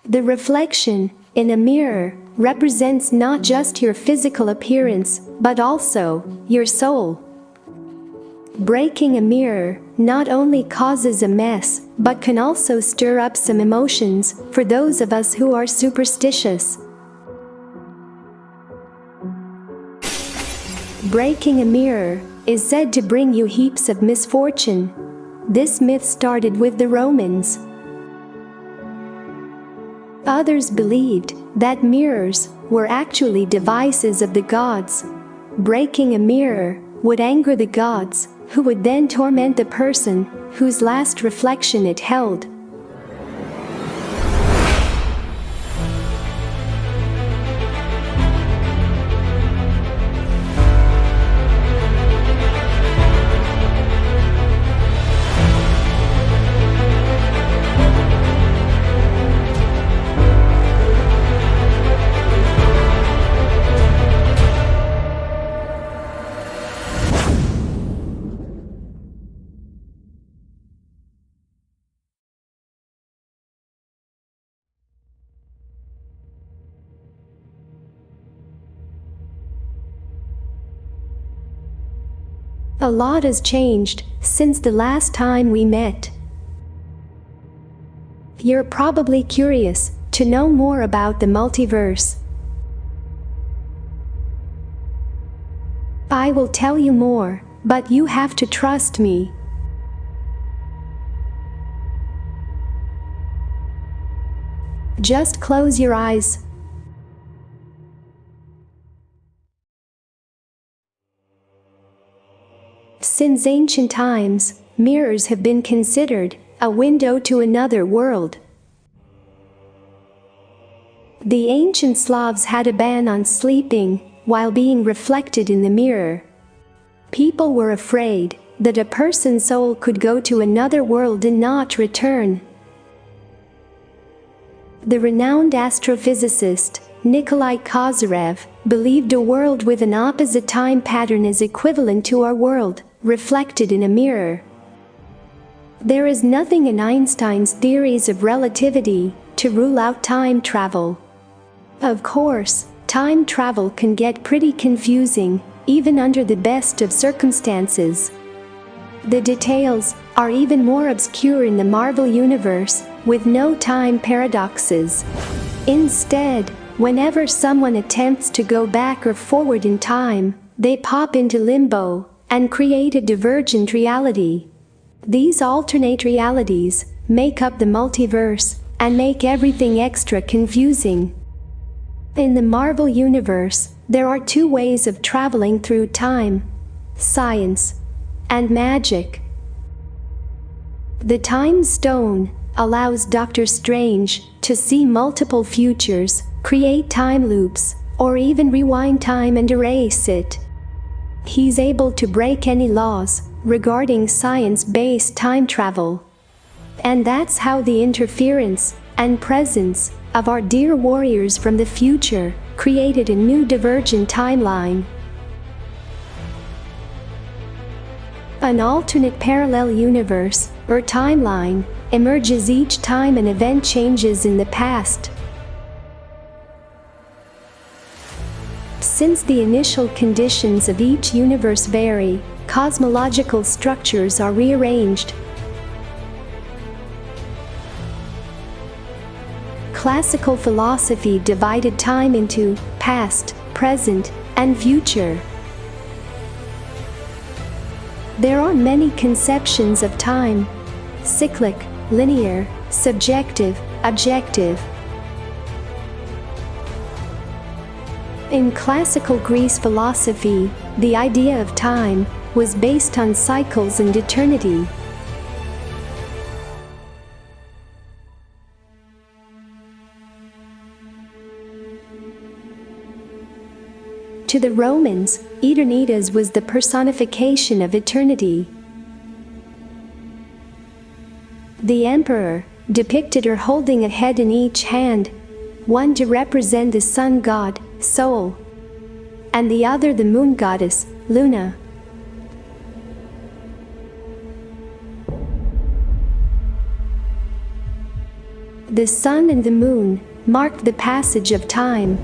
The reflection in a mirror represents not just your physical appearance, but also your soul. Breaking a mirror not only causes a mess, but can also stir up some emotions for those of us who are superstitious. Breaking a mirror is said to bring you heaps of misfortune. This myth started with the Romans. Others believed that mirrors were actually devices of the gods. Breaking a mirror would anger the gods, who would then torment the person whose last reflection it held. A lot has changed since the last time we met. You're probably curious to know more about the multiverse. I will tell you more, but you have to trust me. Just close your eyes. Since ancient times, mirrors have been considered a window to another world. The ancient Slavs had a ban on sleeping while being reflected in the mirror. People were afraid that a person's soul could go to another world and not return. The renowned astrophysicist Nikolai Kozyrev believed a world with an opposite time pattern is equivalent to our world, reflected in a mirror. There is nothing in Einstein's theories of relativity to rule out time travel. Of course, time travel can get pretty confusing, even under the best of circumstances. The details are even more obscure in the Marvel Universe, with no time paradoxes. Instead, whenever someone attempts to go back or forward in time, they pop into limbo and create a divergent reality. These alternate realities make up the multiverse and make everything extra confusing. In the Marvel Universe, there are two ways of traveling through time: science and magic. The Time Stone allows Doctor Strange to see multiple futures, create time loops, or even rewind time and erase it. He's able to break any laws regarding science-based time travel. And that's how the interference and presence of our dear warriors from the future created a new divergent timeline. An alternate parallel universe, or timeline, emerges each time an event changes in the past. Since the initial conditions of each universe vary, cosmological structures are rearranged. Classical philosophy divided time into past, present, and future. There are many conceptions of time: cyclic, linear, subjective, objective. In classical Greece philosophy, the idea of time was based on cycles and eternity. To the Romans, Eternitas was the personification of eternity. The emperor depicted her holding a head in each hand, one to represent the sun god, Sol, and the other the moon goddess, Luna. The sun and the moon marked the passage of time.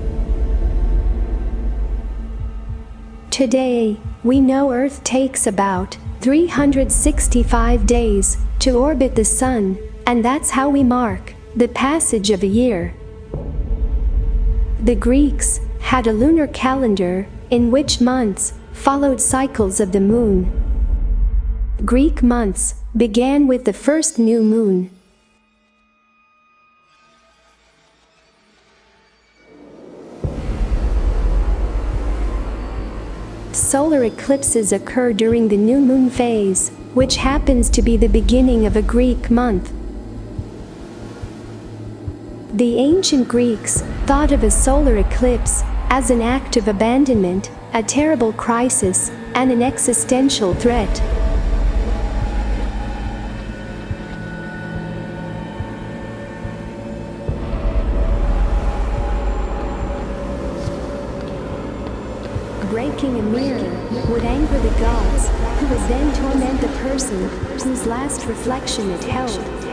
Today, we know Earth takes about 365 days to orbit the sun, and that's how we mark the passage of a year. The Greeks had a lunar calendar in which months followed cycles of the moon. Greek months began with the first new moon. Solar eclipses occur during the new moon phase, which happens to be the beginning of a Greek month. The ancient Greeks thought of a solar eclipse as an act of abandonment, a terrible crisis, and an existential threat. Breaking a mirror would anger the gods, who would then torment the person whose last reflection it held.